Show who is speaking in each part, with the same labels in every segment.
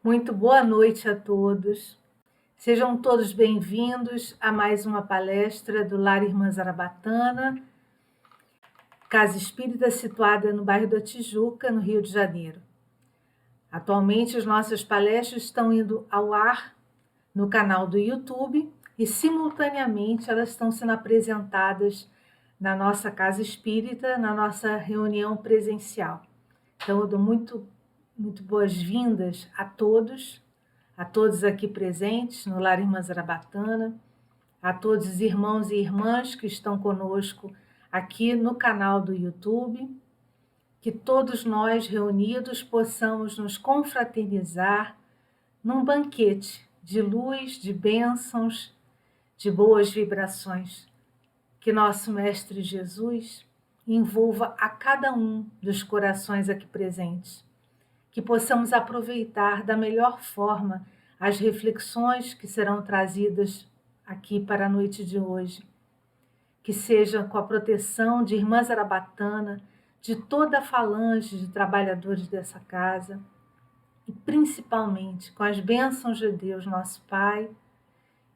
Speaker 1: Muito boa noite a todos. Sejam todos bem-vindos a mais uma palestra do Lar Irmã Zarabatana, casa espírita situada no bairro da Tijuca, no Rio de Janeiro. Atualmente, as nossas palestras estão indo ao ar no canal do YouTube e, simultaneamente, elas estão sendo apresentadas na nossa casa espírita, na nossa reunião presencial. Então, eu dou muito boas-vindas a todos aqui presentes no Lar Irmã Zarabatana, a todos os irmãos e irmãs que estão conosco aqui no canal do YouTube, que todos nós reunidos possamos nos confraternizar num banquete de luz, de bênçãos, de boas vibrações. Que nosso Mestre Jesus envolva a cada um dos corações aqui presentes. Que possamos aproveitar da melhor forma as reflexões que serão trazidas aqui para a noite de hoje. Que seja com a proteção de Irmã Zarabatana, de toda a falange de trabalhadores dessa casa, e principalmente com as bênçãos de Deus, nosso Pai,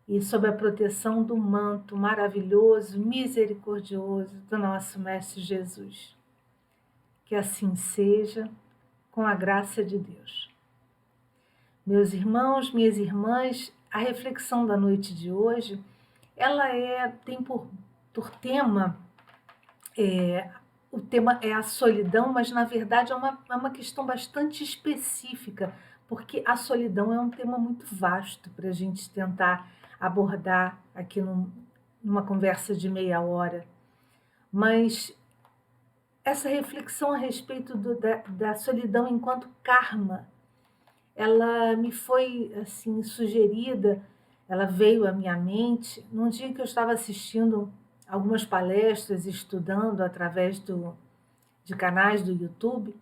Speaker 1: e sob a proteção do manto maravilhoso, misericordioso do nosso Mestre Jesus. Que assim seja, com a graça de Deus. Meus irmãos, minhas irmãs, a reflexão da noite de hoje, ela tem por tema, o tema é a solidão, mas na verdade é uma questão bastante específica, porque a solidão é um tema muito vasto para a gente tentar abordar aqui numa conversa de meia hora. Mas essa reflexão a respeito da solidão enquanto karma, ela me foi assim sugerida, ela veio à minha mente num dia que eu estava assistindo algumas palestras, estudando através de canais do YouTube,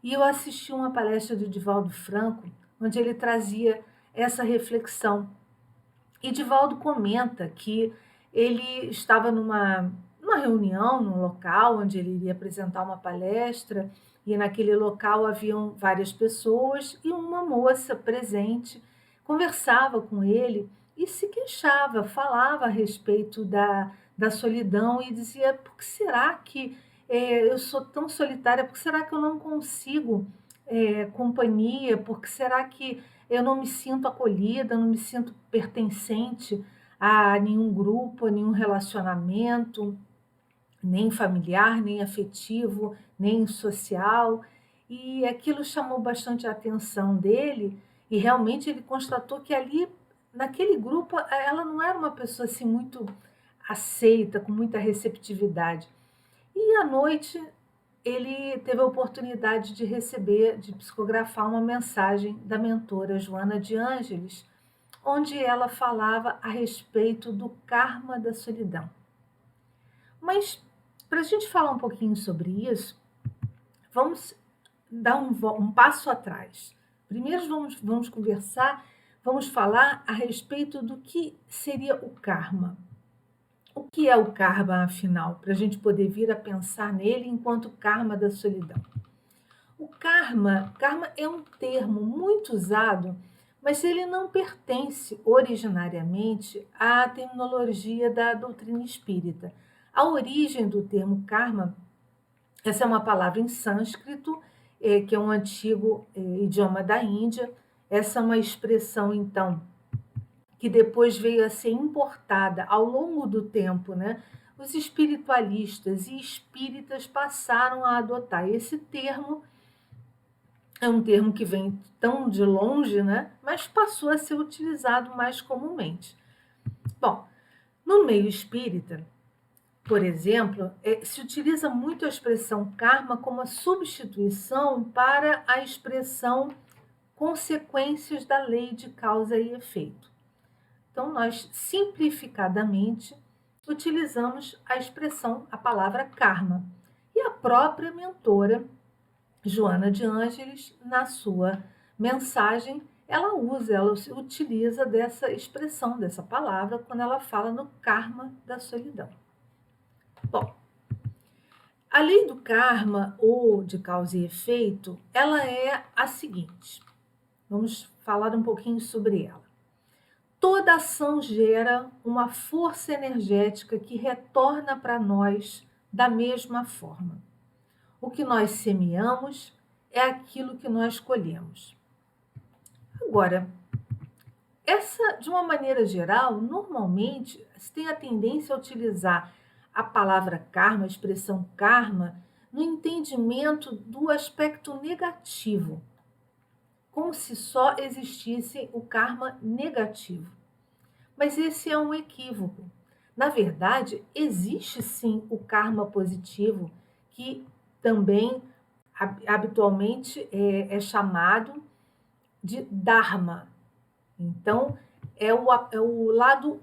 Speaker 1: e eu assisti uma palestra do Divaldo Franco, onde ele trazia essa reflexão. E Divaldo comenta que ele estava numa reunião, num local onde ele iria apresentar uma palestra, e naquele local haviam várias pessoas e uma moça presente conversava com ele e se queixava, falava a respeito da solidão e dizia: por que será que eu sou tão solitária? Por que será que eu não consigo companhia? Por que será que eu não me sinto acolhida, não me sinto pertencente a nenhum grupo, a nenhum relacionamento, nem familiar, nem afetivo, nem social? E aquilo chamou bastante a atenção dele, e realmente ele constatou que ali, naquele grupo, ela não era uma pessoa assim muito aceita, com muita receptividade. E à noite ele teve a oportunidade de receber, de psicografar uma mensagem da mentora Joana de Ângeles, onde ela falava a respeito do karma da solidão. Mas, para a gente falar um pouquinho sobre isso, vamos dar um passo atrás. Primeiro vamos conversar, vamos falar a respeito do que seria o karma. O que é o karma, afinal, para a gente poder vir a pensar nele enquanto karma da solidão? O karma é um termo muito usado, mas ele não pertence originariamente à terminologia da doutrina espírita. A origem do termo karma, essa é uma palavra em sânscrito, que é um antigo idioma da Índia. Essa é uma expressão, então, que depois veio a ser importada ao longo do tempo, né? Os espiritualistas e espíritas passaram a adotar esse termo. É um termo que vem tão de longe, né? Mas passou a ser utilizado mais comumente. Bom, no meio espírita, por exemplo, se utiliza muito a expressão karma como a substituição para a expressão consequências da lei de causa e efeito. Então, nós simplificadamente utilizamos a expressão, a palavra karma. E a própria mentora Joana de Ângeles, na sua mensagem, ela utiliza dessa expressão, dessa palavra, quando ela fala no karma da solidão. Bom, a lei do karma, ou de causa e efeito, ela é a seguinte: Vamos falar um pouquinho sobre ela. Toda ação gera uma força energética que retorna para nós da mesma forma. O que nós semeamos é aquilo que nós colhemos. Agora, de uma maneira geral, normalmente se tem a tendência a utilizar a palavra karma, a expressão karma, no entendimento do aspecto negativo, como se só existisse o karma negativo. Mas esse é um equívoco. Na verdade, existe sim o karma positivo, que também habitualmente é chamado de dharma. Então, é o lado,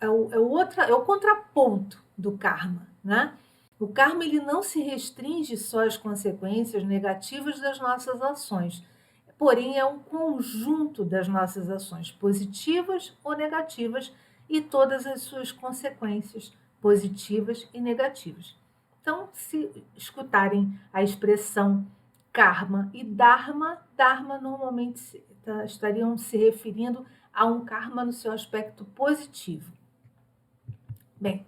Speaker 1: é o contraponto do karma, né? O karma ele não se restringe só às consequências negativas das nossas ações, porém é um conjunto das nossas ações, positivas ou negativas, e todas as suas consequências, positivas e negativas. Então, se escutarem a expressão karma e dharma, dharma normalmente estariam se referindo a um karma no seu aspecto positivo. Bem,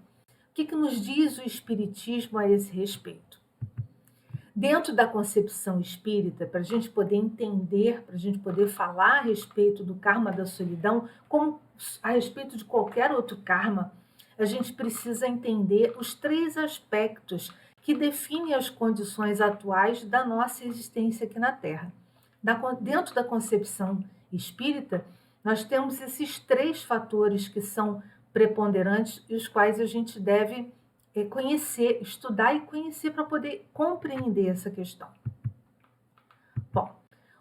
Speaker 1: o que nos diz o Espiritismo a esse respeito? Dentro da concepção espírita, para a gente poder entender, para a gente poder falar a respeito do karma da solidão, como a respeito de qualquer outro karma, a gente precisa entender os 3 aspectos que definem as condições atuais da nossa existência aqui na Terra. Dentro da concepção espírita, nós temos esses 3 fatores que são preponderantes e os quais a gente deve conhecer, estudar e conhecer para poder compreender essa questão. Bom,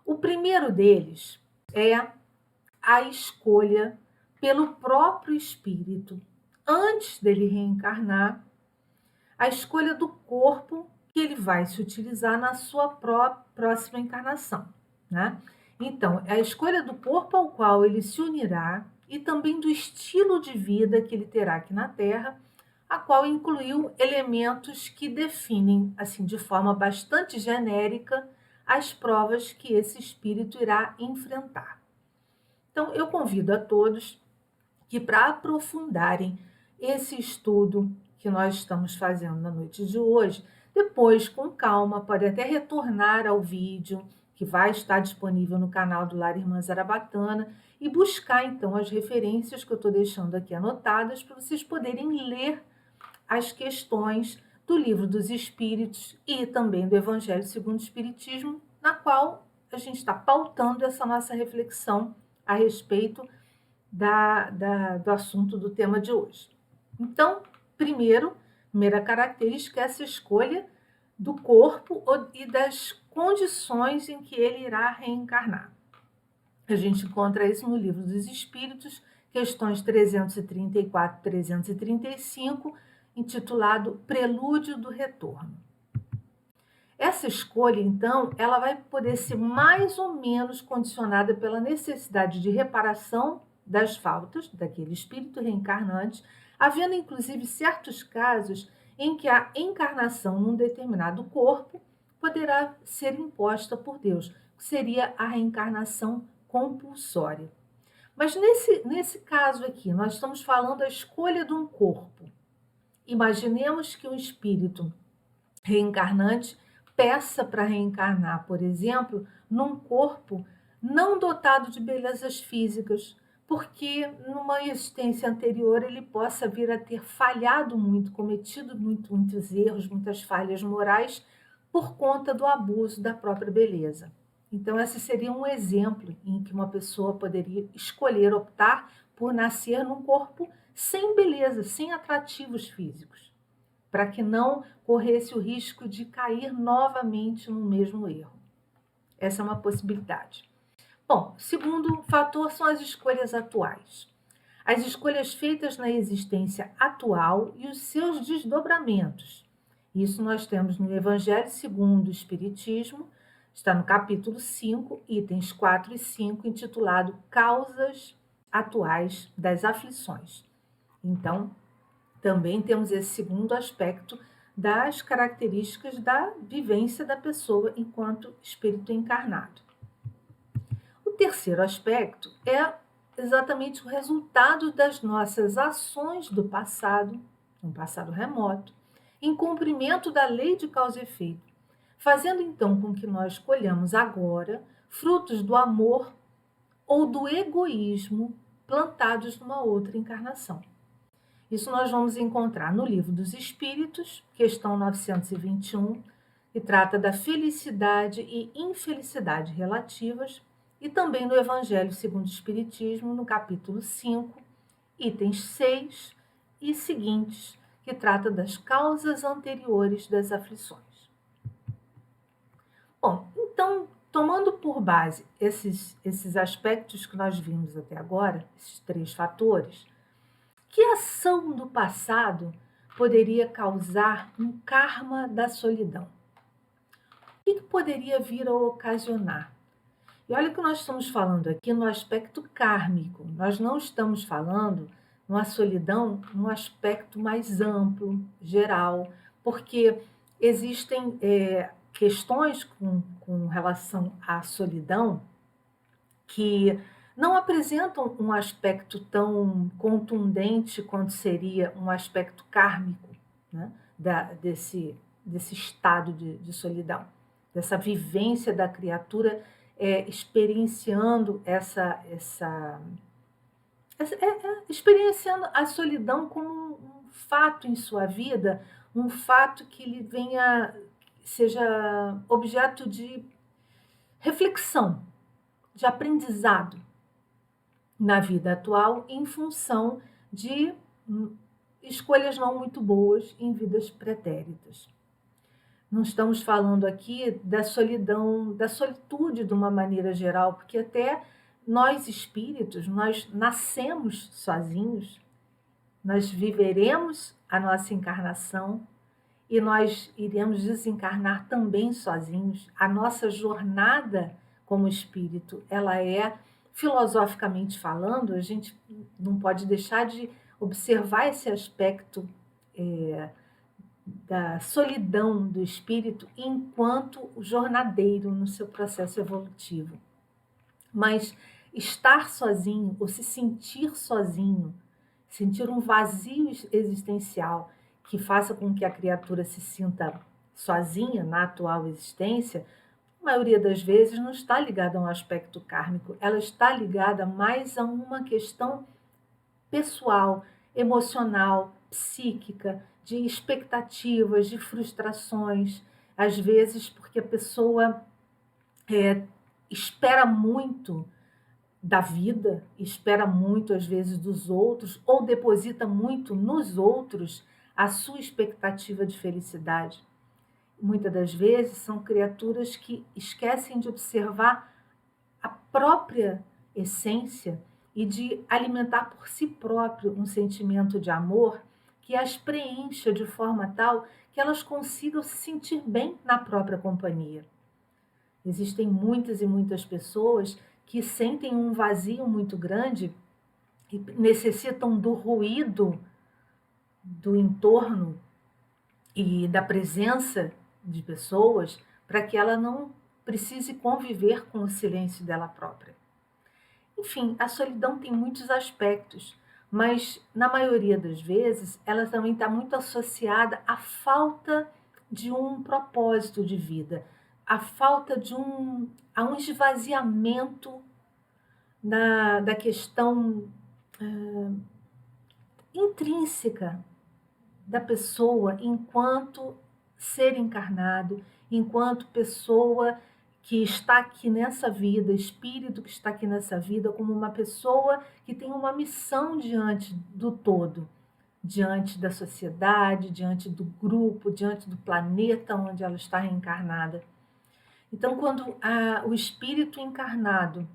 Speaker 1: o primeiro deles é a escolha pelo próprio espírito, antes dele reencarnar, a escolha do corpo que ele vai se utilizar na sua próxima encarnação, né? Então, é a escolha do corpo ao qual ele se unirá e também do estilo de vida que ele terá aqui na Terra, a qual incluiu elementos que definem, assim, de forma bastante genérica, as provas que esse espírito irá enfrentar. Então, eu convido a todos que, para aprofundarem esse estudo que nós estamos fazendo na noite de hoje, depois, com calma, pode até retornar ao vídeo, que vai estar disponível no canal do Lar Irmã Zarabatana, e buscar, então, as referências que eu estou deixando aqui anotadas para vocês poderem ler as questões do Livro dos Espíritos e também do Evangelho segundo o Espiritismo, na qual a gente está pautando essa nossa reflexão a respeito do assunto do tema de hoje. Então, primeira característica é essa escolha do corpo e das condições em que ele irá reencarnar. A gente encontra isso no Livro dos Espíritos, questões 334 e 335, intitulado Prelúdio do Retorno. Essa escolha, então, ela vai poder ser mais ou menos condicionada pela necessidade de reparação das faltas daquele espírito reencarnante, havendo inclusive certos casos em que a encarnação num determinado corpo poderá ser imposta por Deus, que seria a reencarnação compulsória. Mas nesse caso aqui, nós estamos falando da escolha de um corpo. Imaginemos que um espírito reencarnante peça para reencarnar, por exemplo, num corpo não dotado de belezas físicas, porque numa existência anterior ele possa vir a ter falhado muito, cometido muitos erros, muitas falhas morais, por conta do abuso da própria beleza. Então, esse seria um exemplo em que uma pessoa poderia escolher, optar por nascer num corpo sem beleza, sem atrativos físicos, para que não corresse o risco de cair novamente no mesmo erro. Essa é uma possibilidade. Bom, segundo fator são as escolhas atuais. As escolhas feitas na existência atual e os seus desdobramentos. Isso nós temos no Evangelho segundo o Espiritismo, está no capítulo 5, itens 4 e 5, intitulado Causas Atuais das Aflições. Então, também temos esse segundo aspecto das características da vivência da pessoa enquanto espírito encarnado. O terceiro aspecto é exatamente o resultado das nossas ações do passado, um passado remoto, em cumprimento da lei de causa e efeito, fazendo então com que nós colhamos agora frutos do amor ou do egoísmo plantados numa outra encarnação. Isso nós vamos encontrar no Livro dos Espíritos, questão 921, que trata da felicidade e infelicidade relativas, e também no Evangelho segundo o Espiritismo, no capítulo 5, itens 6 e seguintes, que trata das causas anteriores das aflições. Bom, então, tomando por base esses aspectos que nós vimos até agora, esses 3 fatores, que ação do passado poderia causar um karma da solidão? O que poderia vir a ocasionar? E olha que nós estamos falando aqui no aspecto kármico, nós não estamos falando numa solidão num aspecto mais amplo, geral, porque existem questões com relação à solidão que não apresentam um aspecto tão contundente quanto seria um aspecto kármico, né, desse estado de solidão, dessa vivência da criatura experienciando experienciando a solidão como um fato em sua vida, um fato que lhe seja objeto de reflexão, de aprendizado na vida atual em função de escolhas não muito boas em vidas pretéritas. Não estamos falando aqui da solidão, da solitude de uma maneira geral, porque até nós espíritos, nós nascemos sozinhos, nós viveremos a nossa encarnação e nós iremos desencarnar também sozinhos. A nossa jornada como espírito, ela é, filosoficamente falando, a gente não pode deixar de observar esse aspecto da solidão do espírito enquanto jornadeiro no seu processo evolutivo. Mas estar sozinho ou se sentir sozinho, sentir um vazio existencial que faça com que a criatura se sinta sozinha na atual existência, a maioria das vezes não está ligada a um aspecto kármico, ela está ligada mais a uma questão pessoal, emocional, psíquica, de expectativas, de frustrações, às vezes porque a pessoa espera muito da vida, espera muito às vezes dos outros, ou deposita muito nos outros a sua expectativa de felicidade. Muitas das vezes são criaturas que esquecem de observar a própria essência e de alimentar por si próprio um sentimento de amor que as preencha de forma tal que elas consigam se sentir bem na própria companhia. Existem muitas e muitas pessoas que sentem um vazio muito grande e necessitam do ruído do entorno e da presença de pessoas para que ela não precise conviver com o silêncio dela própria. Enfim, a solidão tem muitos aspectos, mas na maioria das vezes ela também está muito associada à falta de um propósito de vida, à falta a um esvaziamento da questão intrínseca da pessoa enquanto ser encarnado, enquanto pessoa que está aqui nessa vida, espírito que está aqui nessa vida, como uma pessoa que tem uma missão diante do todo, diante da sociedade, diante do grupo, diante do planeta onde ela está reencarnada. Então, quando o espírito encarnado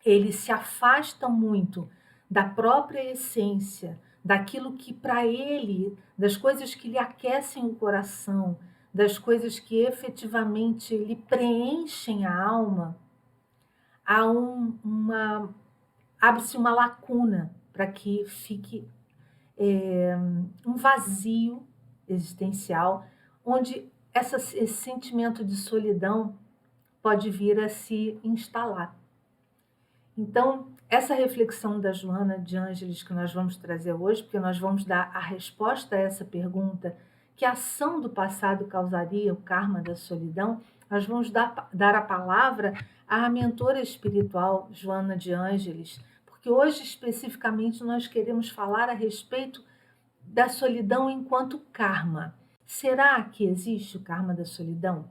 Speaker 1: ele se afasta muito da própria essência, daquilo que para ele, das coisas que lhe aquecem o coração, das coisas que efetivamente lhe preenchem a alma, abre-se uma lacuna para que fique um vazio existencial, onde esse sentimento de solidão pode vir a se instalar. Então, essa reflexão da Joana de Ângeles que nós vamos trazer hoje, porque nós vamos dar a resposta a essa pergunta, que ação do passado causaria o karma da solidão, nós vamos dar a palavra à mentora espiritual Joana de Ângeles, porque hoje especificamente nós queremos falar a respeito da solidão enquanto karma. Será que existe o karma da solidão?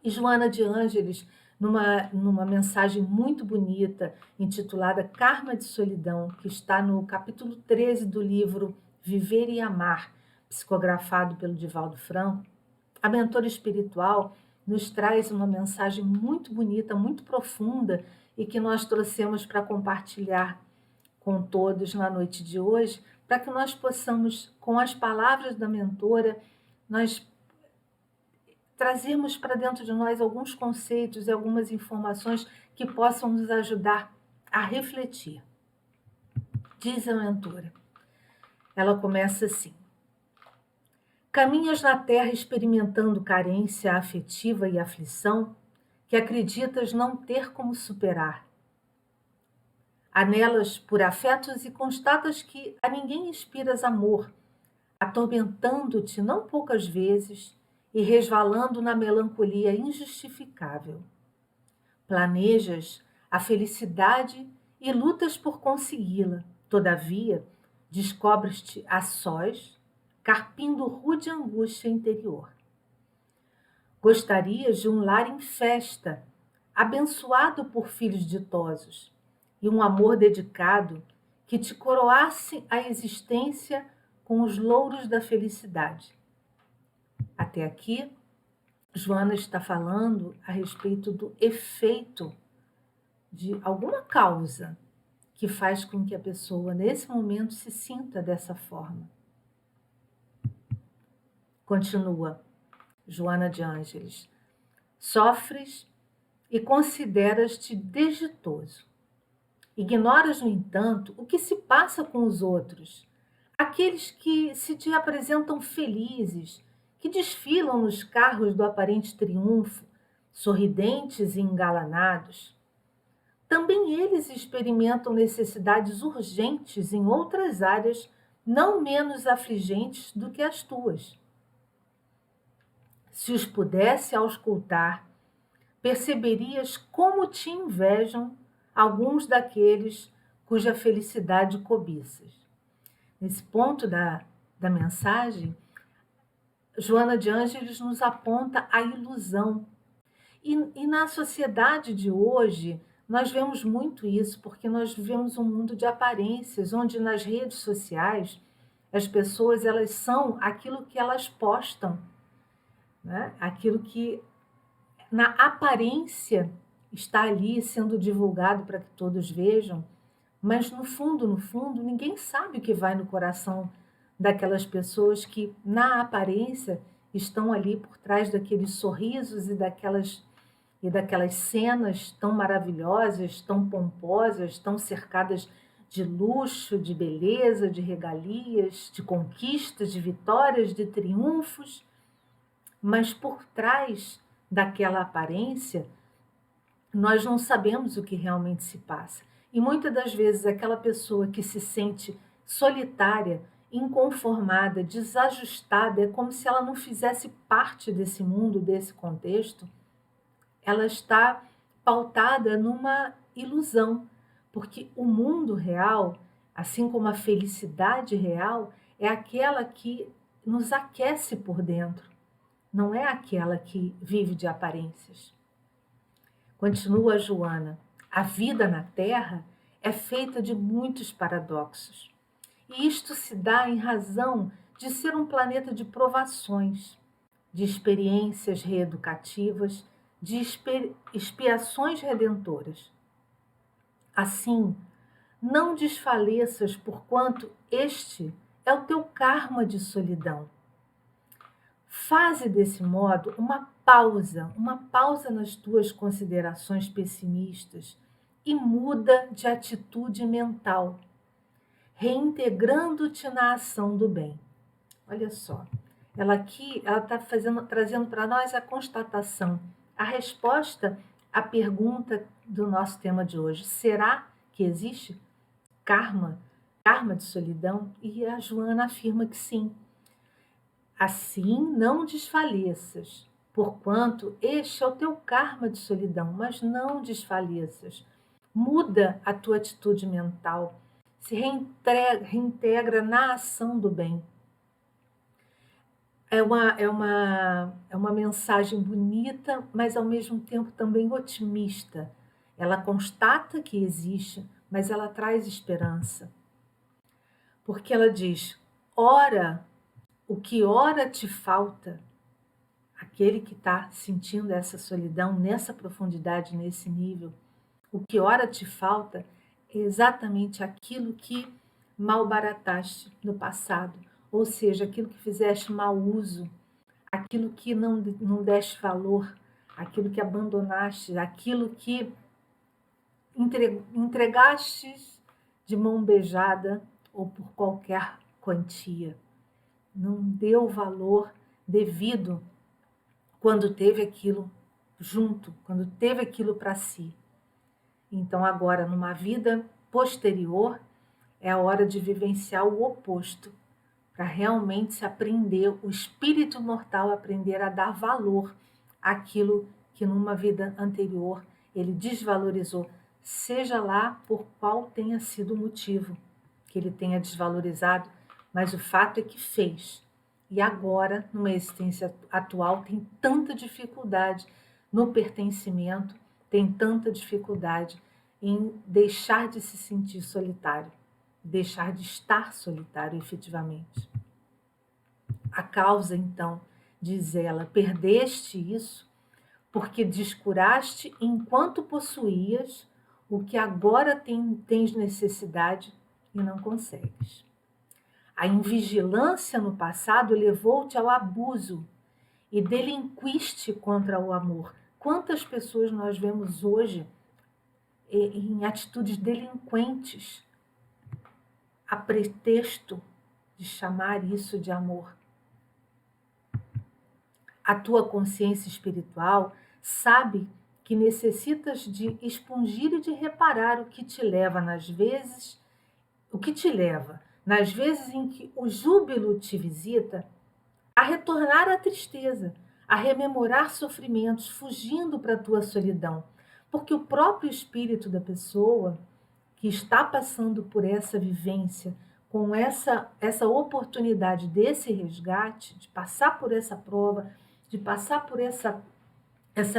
Speaker 1: E Joana de Ângeles, numa mensagem muito bonita, intitulada Karma de Solidão, que está no capítulo 13 do livro Viver e Amar, psicografado pelo Divaldo Franco, a mentora espiritual nos traz uma mensagem muito bonita, muito profunda, e que nós trouxemos para compartilhar com todos na noite de hoje, para que nós possamos, com as palavras da mentora, nós trazermos para dentro de nós alguns conceitos e algumas informações que possam nos ajudar a refletir. Diz a mentora. Ela começa assim: caminhas na terra experimentando carência afetiva e aflição que acreditas não ter como superar. Anelas por afetos e constatas que a ninguém inspiras amor, atormentando-te não poucas vezes e resvalando na melancolia injustificável. Planejas a felicidade e lutas por consegui-la. Todavia, descobres-te a sós, carpindo rude angústia interior. Gostarias de um lar em festa, abençoado por filhos ditosos, e um amor dedicado que te coroasse a existência com os louros da felicidade. Até aqui, Joana está falando a respeito do efeito de alguma causa que faz com que a pessoa, nesse momento, se sinta dessa forma. Continua Joana de Ângeles. Sofres e consideras-te desditoso. Ignoras, no entanto, o que se passa com os outros, aqueles que se te apresentam felizes, que desfilam nos carros do aparente triunfo, sorridentes e engalanados. Também eles experimentam necessidades urgentes em outras áreas não menos afligentes do que as tuas. Se os pudesse auscultar, perceberias como te invejam alguns daqueles cuja felicidade cobiças. Nesse ponto da mensagem, Joana de Ângeles nos aponta a ilusão. E na sociedade de hoje, nós vemos muito isso, porque nós vivemos um mundo de aparências, onde nas redes sociais as pessoas elas são aquilo que elas postam, né? Aquilo que na aparência está ali sendo divulgado para que todos vejam, mas no fundo, ninguém sabe o que vai no coração daquelas pessoas que, na aparência, estão ali por trás daqueles sorrisos e daquelas cenas tão maravilhosas, tão pomposas, tão cercadas de luxo, de beleza, de regalias, de conquistas, de vitórias, de triunfos. Mas por trás daquela aparência, nós não sabemos o que realmente se passa. E muitas das vezes aquela pessoa que se sente solitária, inconformada, desajustada, é como se ela não fizesse parte desse mundo, desse contexto. Ela está pautada numa ilusão, porque o mundo real, assim como a felicidade real, é aquela que nos aquece por dentro, não é aquela que vive de aparências. Continua Joana, a vida na Terra é feita de muitos paradoxos. E isto se dá em razão de ser um planeta de provações, de experiências reeducativas, de expiações redentoras. Assim, não desfaleças, porquanto este é o teu karma de solidão. Faze desse modo uma pausa nas tuas considerações pessimistas e muda de atitude mental, reintegrando-te na ação do bem. Olha só, ela está trazendo para nós a constatação, a resposta a pergunta do nosso tema de hoje: será que existe karma, karma de solidão? E a Joana afirma que sim. Assim não desfaleças, porquanto este é o teu karma de solidão, mas não desfaleças. Muda a tua atitude mental, se reintegra na ação do bem. É uma mensagem bonita, mas ao mesmo tempo também otimista. Ela constata que existe, mas ela traz esperança. Porque ela diz: ora, o que ora te falta, aquele que está sentindo essa solidão nessa profundidade, nesse nível, o que ora te falta é exatamente aquilo que malbarataste no passado, ou seja, aquilo que fizeste mau uso, aquilo que não deste valor, aquilo que abandonaste, aquilo que entregaste de mão beijada ou por qualquer quantia. Não deu valor devido quando teve aquilo junto, quando teve aquilo para si. Então agora, numa vida posterior, é a hora de vivenciar o oposto, para realmente se aprender, o espírito mortal aprender a dar valor àquilo que numa vida anterior ele desvalorizou, seja lá por qual tenha sido o motivo que ele tenha desvalorizado, mas o fato é que fez. E agora, numa existência atual, tem tanta dificuldade no pertencimento, tem tanta dificuldade em deixar de se sentir solitário, deixar de estar solitário efetivamente. A causa, então, diz ela, perdeste isso porque descuraste enquanto possuías o que agora tens necessidade e não consegues. A invigilância no passado levou-te ao abuso e delinquiste contra o amor. Quantas pessoas nós vemos hoje em atitudes delinquentes, a pretexto de chamar isso de amor? A tua consciência espiritual sabe que necessitas de expungir e de reparar o que te leva nas vezes em que o júbilo te visita, a retornar à tristeza, a rememorar sofrimentos, fugindo para a tua solidão. Porque o próprio espírito da pessoa que está passando por essa vivência, com essa oportunidade desse resgate, de passar por essa prova, de passar por essa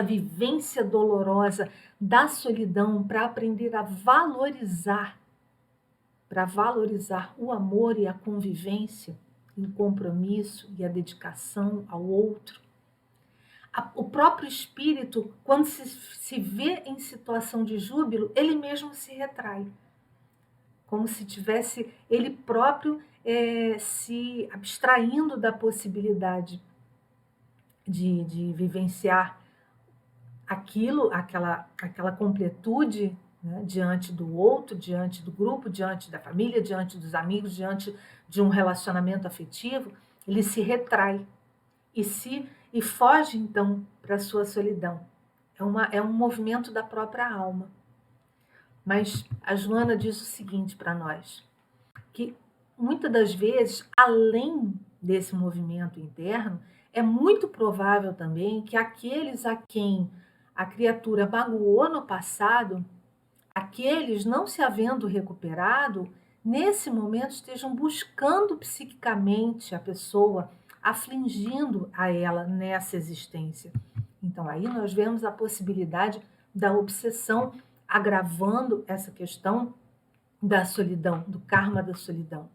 Speaker 1: vivência dolorosa da solidão, para aprender a valorizar, o amor e a convivência, e o compromisso e a dedicação ao outro. O próprio espírito, quando se vê em situação de júbilo, ele mesmo se retrai, como se tivesse ele próprio se abstraindo da possibilidade de vivenciar aquela completude, né, diante do outro, diante do grupo, diante da família, diante dos amigos, diante de um relacionamento afetivo. Ele se retrai e foge então para a sua solidão. É um movimento da própria alma. Mas a Joana diz o seguinte para nós, que muitas das vezes, além desse movimento interno, é muito provável também que aqueles a quem a criatura magoou no passado, aqueles não se havendo recuperado, nesse momento estejam buscando psiquicamente a pessoa, afligindo a ela nessa existência. Então aí nós vemos a possibilidade da obsessão agravando essa questão da solidão, do karma da solidão.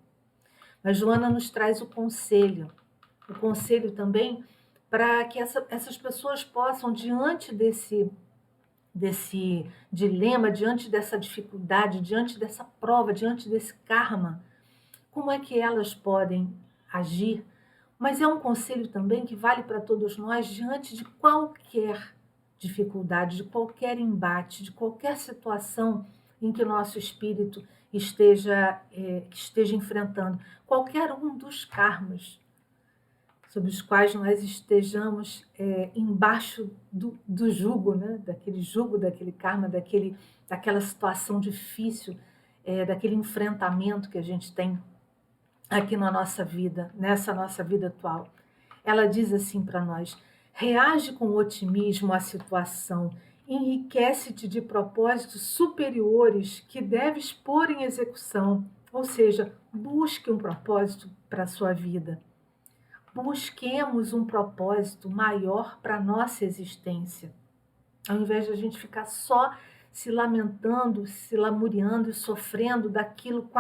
Speaker 1: Mas Joana nos traz o conselho também para que essas pessoas possam, diante desse dilema, diante dessa dificuldade, diante dessa prova, diante desse karma, como é que elas podem agir? Mas é um conselho também que vale para todos nós diante de qualquer dificuldade, de qualquer embate, de qualquer situação em que o nosso espírito esteja enfrentando, qualquer um dos karmas. sob os quais nós estejamos embaixo do jugo, né? Daquele jugo, daquele karma, daquela situação difícil, daquele enfrentamento que a gente tem aqui na nossa vida, nessa nossa vida atual. Ela diz assim para nós: reage com otimismo à situação, enriquece-te de propósitos superiores que deves pôr em execução, ou seja, busque um propósito para a sua vida. Busquemos um propósito maior para a nossa existência, ao invés de a gente ficar só se lamentando, se lamuriando e sofrendo daquilo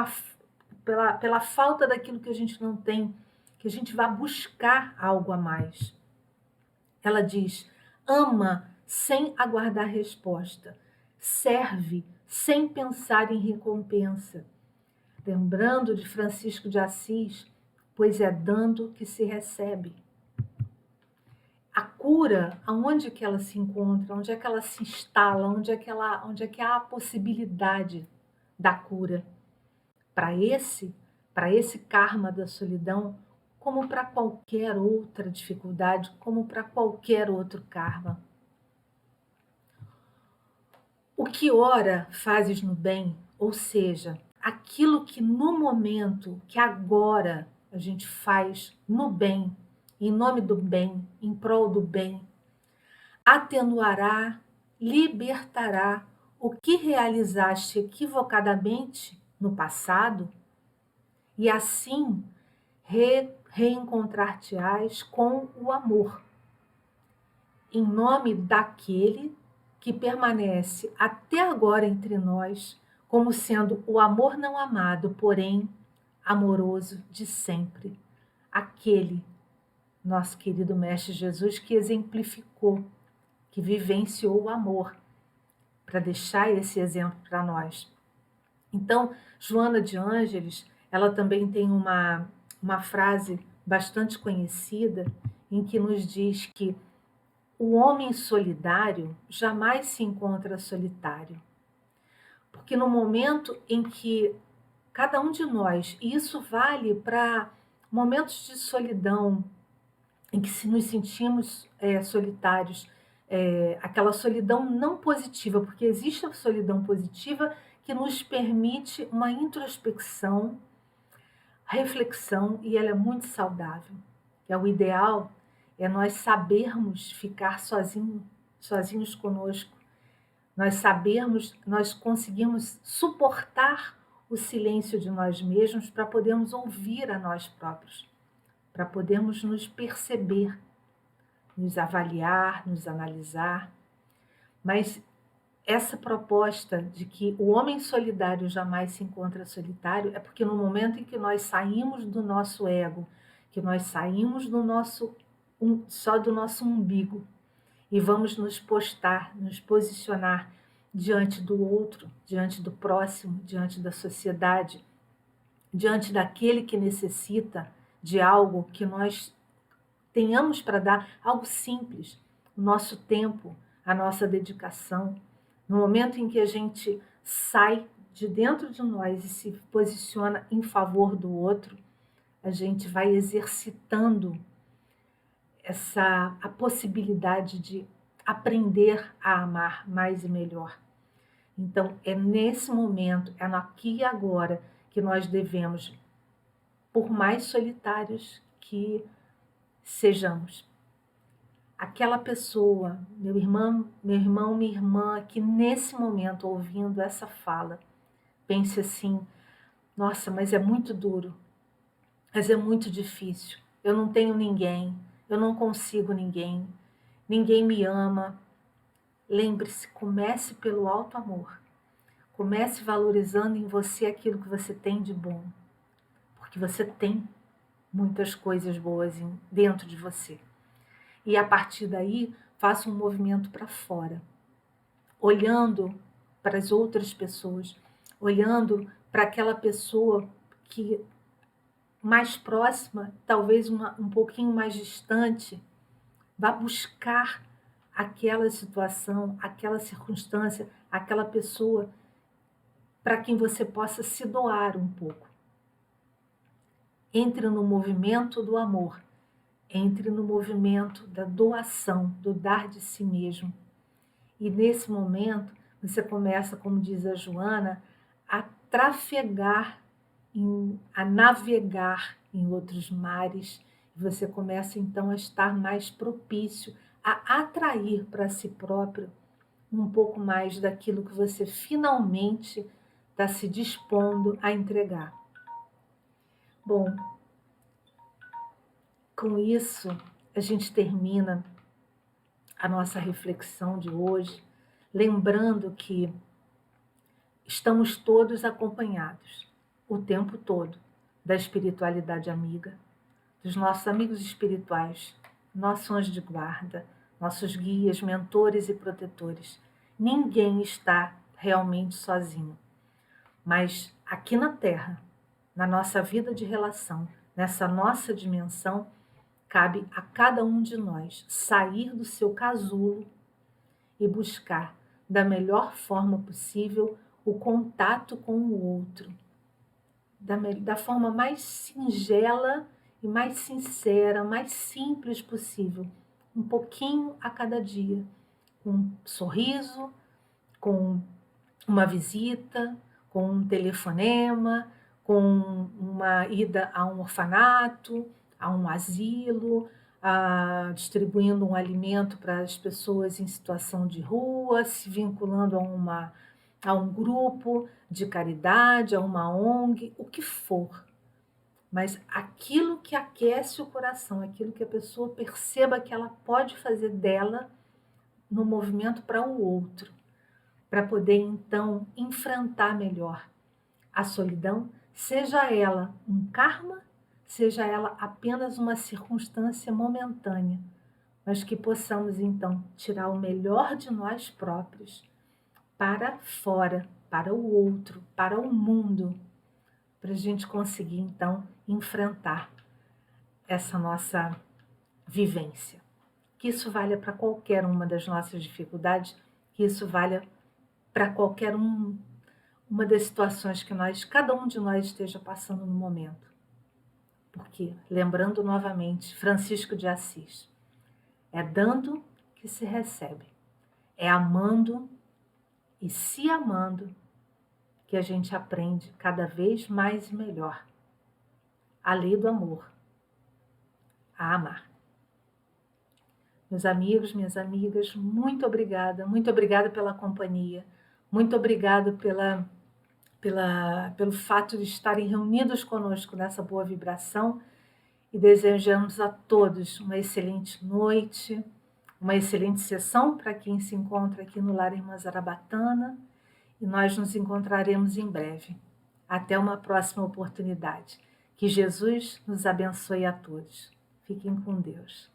Speaker 1: pela falta daquilo que a gente não tem, que a gente vá buscar algo a mais. Ela diz: ama sem aguardar resposta, serve sem pensar em recompensa. Lembrando de Francisco de Assis, pois é dando que se recebe. A cura, aonde que ela se encontra, onde é que ela se instala, onde é que há a possibilidade da cura? Para esse karma da solidão, como para qualquer outra dificuldade, como para qualquer outro karma. O que ora fazes no bem, ou seja, aquilo que no momento, que agora a gente faz no bem, em nome do bem, em prol do bem, atenuará, libertará o que realizaste equivocadamente no passado e assim reencontrar-te-ás com o amor, em nome daquele que permanece até agora entre nós, como sendo o amor não amado, porém amoroso de sempre. Aquele, nosso querido Mestre Jesus, que exemplificou, que vivenciou o amor, para deixar esse exemplo para nós. Então, Joana de Ângeles, ela também tem uma frase bastante conhecida, em que nos diz que o homem solidário jamais se encontra solitário. Porque no momento em que cada um de nós, e isso vale para momentos de solidão, em que se nos sentimos solitários, aquela solidão não positiva, porque existe a solidão positiva que nos permite uma introspecção, reflexão, e ela é muito saudável. O ideal é nós sabermos ficar sozinhos conosco, nós conseguirmos suportar o silêncio de nós mesmos para podermos ouvir a nós próprios, para podermos nos perceber, nos avaliar, nos analisar. Mas essa proposta de que o homem solidário jamais se encontra solitário é porque no momento em que nós saímos do nosso ego, que nós saímos só do nosso umbigo e vamos nos posicionar diante do outro, diante do próximo, diante da sociedade, diante daquele que necessita de algo que nós tenhamos para dar, algo simples, o nosso tempo, a nossa dedicação. No momento em que a gente sai de dentro de nós e se posiciona em favor do outro, a gente vai exercitando a possibilidade de aprender a amar mais e melhor. Então, é nesse momento, é no aqui e agora, que nós devemos, por mais solitários que sejamos, aquela pessoa, meu irmão, minha irmã, que nesse momento, ouvindo essa fala, pense assim: nossa, mas é muito duro, mas é muito difícil, eu não tenho ninguém, eu não consigo ninguém me ama. Lembre-se, comece pelo alto amor, comece valorizando em você aquilo que você tem de bom, porque você tem muitas coisas boas dentro de você. E a partir daí, faça um movimento para fora, olhando para as outras pessoas, olhando para aquela pessoa que mais próxima, talvez um pouquinho mais distante, vá buscar aquela situação, aquela circunstância, aquela pessoa para quem você possa se doar um pouco. Entre no movimento do amor, entre no movimento da doação, do dar de si mesmo. E nesse momento, você começa, como diz a Joana, a trafegar, a navegar em outros mares. Você começa então a estar mais propício a atrair para si próprio um pouco mais daquilo que você finalmente está se dispondo a entregar. Bom, com isso a gente termina a nossa reflexão de hoje, lembrando que estamos todos acompanhados o tempo todo da espiritualidade amiga, dos nossos amigos espirituais, nossos anjos de guarda, nossos guias, mentores e protetores. Ninguém está realmente sozinho. Mas aqui na Terra, na nossa vida de relação, nessa nossa dimensão, cabe a cada um de nós sair do seu casulo e buscar, da melhor forma possível, o contato com o outro, da forma mais singela e mais sincera, mais simples possível, um pouquinho a cada dia, com um sorriso, com uma visita, com um telefonema, com uma ida a um orfanato, a um asilo, distribuindo um alimento para as pessoas em situação de rua, se vinculando a um grupo de caridade, a uma ONG, o que for. Mas aquilo que aquece o coração, aquilo que a pessoa perceba que ela pode fazer dela no movimento para o outro, para poder então enfrentar melhor a solidão, seja ela um karma, seja ela apenas uma circunstância momentânea, mas que possamos então tirar o melhor de nós próprios para fora, para o outro, para o mundo, para a gente conseguir então enfrentar essa nossa vivência. Que isso valha para qualquer uma das nossas dificuldades, que isso valha para qualquer uma das situações que cada um de nós esteja passando no momento. Porque, lembrando novamente, Francisco de Assis, é dando que se recebe, é amando e se amando que a gente aprende cada vez mais e melhor a lei do amor, a amar. Meus amigos, minhas amigas, muito obrigada pela companhia, muito obrigada pelo fato de estarem reunidos conosco nessa boa vibração e desejamos a todos uma excelente noite, uma excelente sessão para quem se encontra aqui no Lar Irmã Zarabatana e nós nos encontraremos em breve. Até uma próxima oportunidade. Que Jesus nos abençoe a todos. Fiquem com Deus.